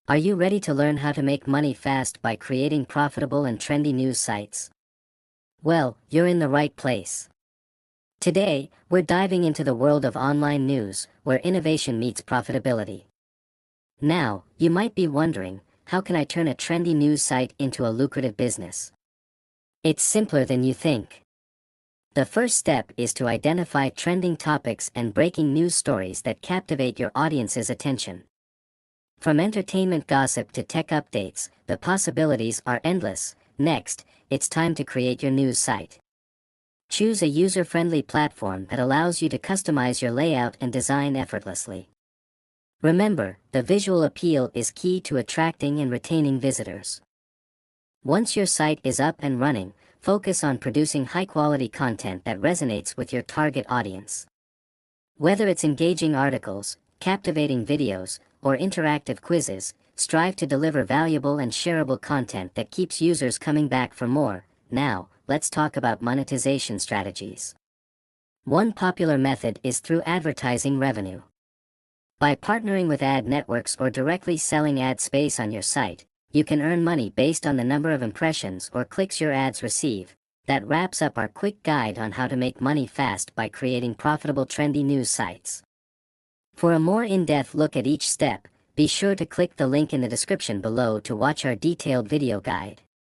Are you ready to learn how to make money fast by creating profitable and trendy news sites? Well, you're in the right place. Today, we're diving into the world of online news, where innovation meets profitability. Now, you might be wondering, how can I turn a trendy news site into a lucrative business? It's simpler than you think. The first step is to identify trending topics and breaking news stories that captivate your audience's attention. From entertainment gossip to tech updates, the possibilities are endless. Next, it's time to create your news site. Choose a user-friendly platform that allows you to customize your layout and design effortlessly. Remember, the visual appeal is key to attracting and retaining visitors. Once your site is up and running, focus on producing high-quality content that resonates with your target audience. Whether it's engaging articles, captivating videos, or interactive quizzes, strive to deliver valuable and shareable content that keeps users coming back for more. Now, let's talk about monetization strategies. One popular method is through advertising revenue. By partnering with ad networks or directly selling ad space on your site, you can earn money based on the number of impressions or clicks your ads receive. That wraps up our quick guide on how to make money fast by creating profitable trendy news sites. For a more in-depth look at each step, be sure to click the link in the description below to watch our detailed video guide.